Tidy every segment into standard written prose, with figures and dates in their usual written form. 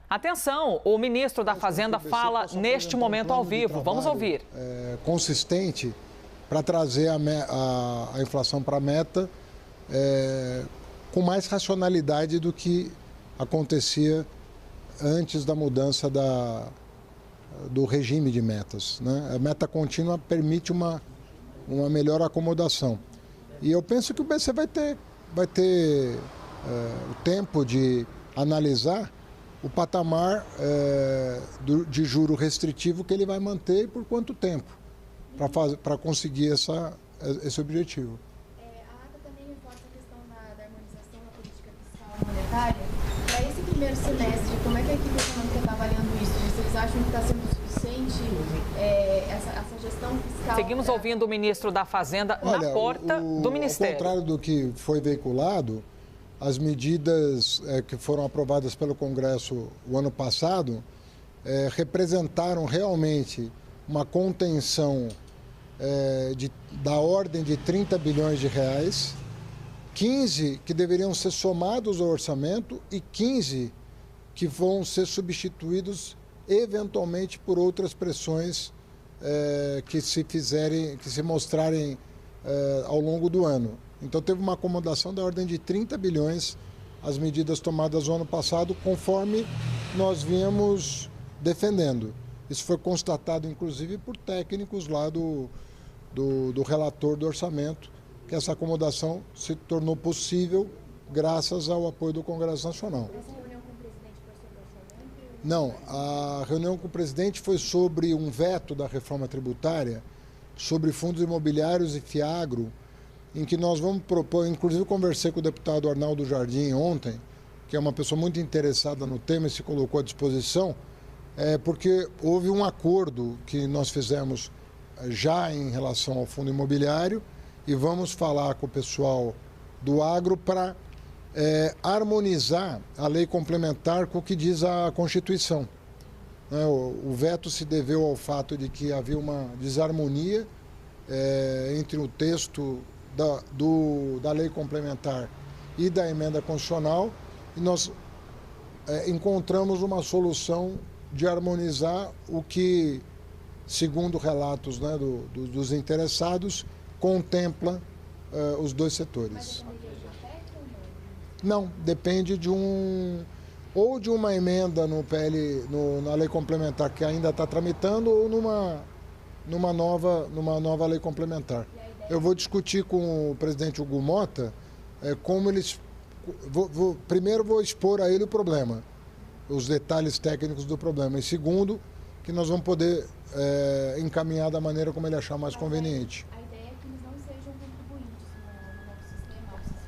Atenção, o ministro da Fazenda fala neste momento ao vivo. Vamos ouvir. Consistente para trazer a inflação para a meta com mais racionalidade do que acontecia antes da mudança do regime de metas, né? A meta contínua permite uma melhor acomodação. E eu penso que o BC vai ter o tempo de analisar o patamar de juro restritivo que ele vai manter e por quanto tempo, para conseguir esse objetivo. A ata também reforça a questão da harmonização da política fiscal e monetária. Para esse primeiro semestre, como é que a equipe econômica está avaliando isso? Vocês acham que está sendo suficiente essa gestão fiscal? Seguimos ouvindo o ministro da Fazenda na porta do Ministério. Ao contrário do que foi veiculado, as medidas que foram aprovadas pelo Congresso o ano passado representaram realmente uma contenção da ordem de 30 bilhões de reais, 15 que deveriam ser somados ao orçamento e 15 que vão ser substituídos eventualmente por outras pressões que se mostrarem ao longo do ano. Então teve uma acomodação da ordem de 30 bilhões as medidas tomadas no ano passado, conforme nós viemos defendendo. Isso foi constatado, inclusive, por técnicos lá do relator do orçamento, que essa acomodação se tornou possível graças ao apoio do Congresso Nacional. Essa reunião com o presidente foi sobre orçamento? Não, a reunião com o presidente foi sobre um veto da reforma tributária, sobre fundos imobiliários e FIAGRO, em que nós vamos propor, inclusive conversei com o deputado Arnaldo Jardim ontem, que é uma pessoa muito interessada no tema e se colocou à disposição, porque houve um acordo que nós fizemos já em relação ao fundo imobiliário e vamos falar com o pessoal do agro para harmonizar a lei complementar com o que diz a Constituição. O veto se deveu ao fato de que havia uma desarmonia entre o texto da lei complementar e da emenda constitucional, e nós encontramos uma solução de harmonizar o que, segundo relatos dos interessados, contempla os dois setores. Não, depende de ou de uma emenda no PL, na lei complementar que ainda está tramitando, ou numa nova lei complementar. Eu vou discutir com o presidente Hugo Mota como eles... Primeiro vou expor a ele o problema, os detalhes técnicos do problema. E segundo, que nós vamos poder encaminhar da maneira como ele achar mais conveniente. A ideia é que eles não sejam contribuintes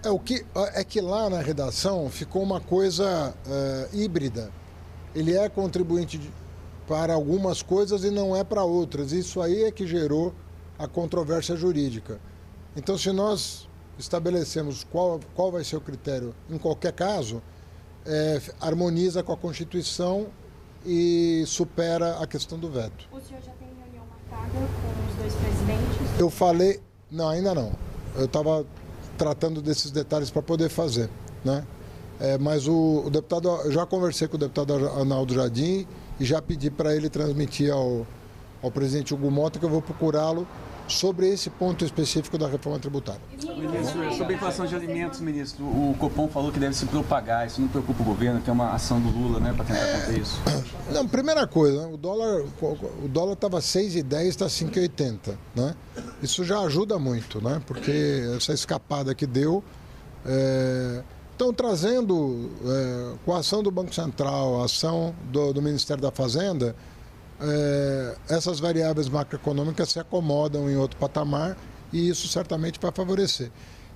no novo sistema. É que lá na redação ficou uma coisa híbrida. Ele é contribuinte para algumas coisas e não é para outras. Isso aí é que gerou a controvérsia jurídica. Então, se nós estabelecemos qual vai ser o critério em qualquer caso, harmoniza com a Constituição e supera a questão do veto. O senhor já tem reunião marcada com os dois presidentes? Eu falei... Não, ainda não. Eu estava tratando desses detalhes para poder fazer, né? Mas o deputado... Eu já conversei com o deputado Arnaldo Jardim e já pedi para ele transmitir ao presidente Hugo Mota que eu vou procurá-lo sobre esse ponto específico da reforma tributária. Ministro, sobre a inflação de alimentos, ministro, o Copom falou que deve se propagar, isso não preocupa o governo, tem uma ação do Lula, né, para tentar conter isso? Não, primeira coisa, o dólar estava 6,10, está 5,80, né? Isso já ajuda muito, né? Porque essa escapada que deu... Estão trazendo, com a ação do Banco Central, a ação do Ministério da Fazenda, essas variáveis macroeconômicas se acomodam em outro patamar e isso certamente vai favorecer.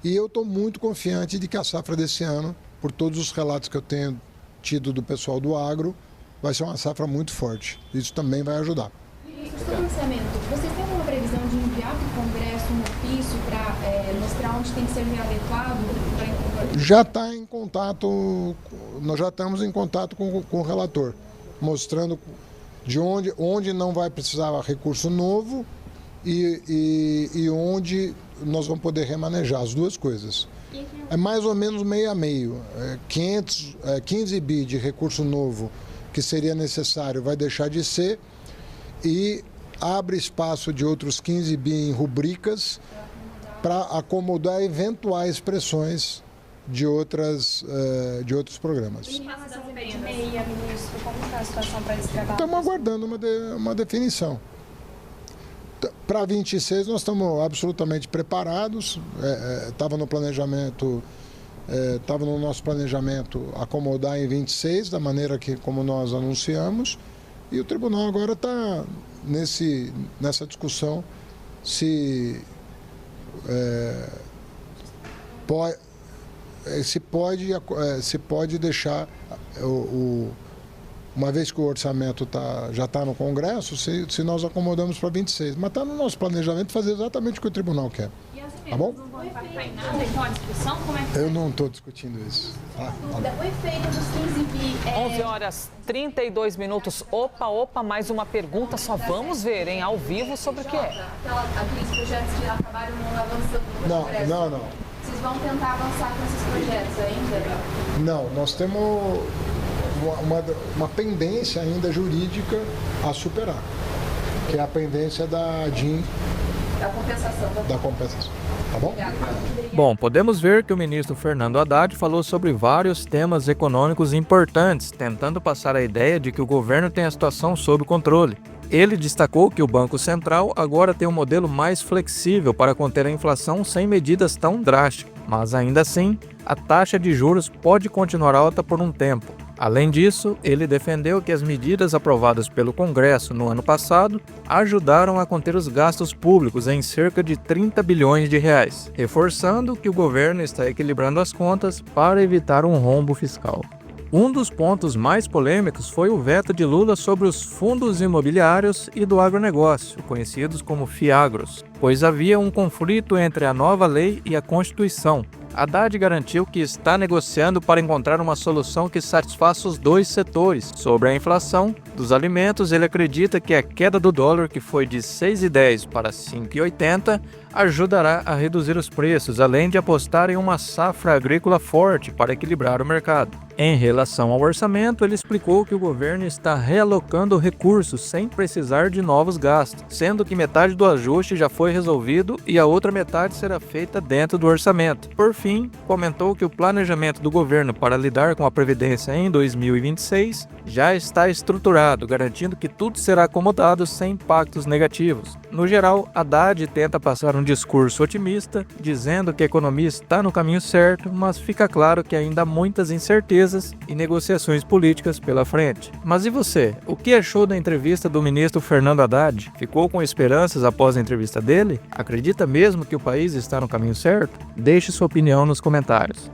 E eu estou muito confiante de que a safra desse ano, por todos os relatos que eu tenho tido do pessoal do agro, vai ser uma safra muito forte. Isso também vai ajudar. Ministro, sobre o orçamento, vocês têm alguma previsão de enviar para o Congresso um ofício para mostrar onde tem que ser readequado? Já está em contato, nós já estamos em contato com o relator, mostrando de onde não vai precisar recurso novo e onde nós vamos poder remanejar as duas coisas. É mais ou menos meio a meio. 15 bi de recurso novo que seria necessário vai deixar de ser e abre espaço de outros 15 bi em rubricas para acomodar eventuais pressões de outros programas. Em relação ao PDMEI, ministro, como está a situação para esse trabalho? Estamos aguardando uma definição. Para 26 nós estamos absolutamente preparados, estava no planejamento, estava no nosso planejamento acomodar em 26, da maneira como nós anunciamos, e o tribunal agora está nessa discussão se pode deixar uma vez que o orçamento já está no Congresso, se nós acomodamos para 26. Mas está no nosso planejamento fazer exatamente o que o tribunal quer. E as tá bom? não vão impactar em nada? Então a discussão, como é que Eu não estou discutindo isso. O efeito dos 15 bi 11 horas 32 minutos. Opa, mais uma pergunta. Só vamos ver, hein, ao vivo sobre o que é. Aqueles projetos que acabaram não avançando no Congresso. Não. Vocês vão tentar avançar com esses projetos ainda? Não, nós temos uma pendência ainda jurídica a superar, que é a pendência da DIN, da compensação. Tá bom? Bom, podemos ver que o ministro Fernando Haddad falou sobre vários temas econômicos importantes, tentando passar a ideia de que o governo tem a situação sob controle. Ele destacou que o Banco Central agora tem um modelo mais flexível para conter a inflação sem medidas tão drásticas, mas ainda assim, a taxa de juros pode continuar alta por um tempo. Além disso, ele defendeu que as medidas aprovadas pelo Congresso no ano passado ajudaram a conter os gastos públicos em cerca de 30 bilhões de reais, reforçando que o governo está equilibrando as contas para evitar um rombo fiscal. Um dos pontos mais polêmicos foi o veto de Lula sobre os fundos imobiliários e do agronegócio, conhecidos como FIAGROS, pois havia um conflito entre a nova lei e a Constituição. Haddad garantiu que está negociando para encontrar uma solução que satisfaça os dois setores. Sobre a inflação dos alimentos, ele acredita que a queda do dólar, que foi de 6,10 para 5,80, ajudará a reduzir os preços, além de apostar em uma safra agrícola forte para equilibrar o mercado. Em relação ao orçamento, ele explicou que o governo está realocando recursos sem precisar de novos gastos, sendo que metade do ajuste já foi resolvido e a outra metade será feita dentro do orçamento. Por fim, comentou que o planejamento do governo para lidar com a Previdência em 2026 já está estruturado, garantindo que tudo será acomodado sem impactos negativos. No geral, Haddad tenta passar um discurso otimista, dizendo que a economia está no caminho certo, mas fica claro que ainda há muitas incertezas e negociações políticas pela frente. Mas e você? O que achou da entrevista do ministro Fernando Haddad? Ficou com esperanças após a entrevista dele? Acredita mesmo que o país está no caminho certo? Deixe sua opinião nos comentários.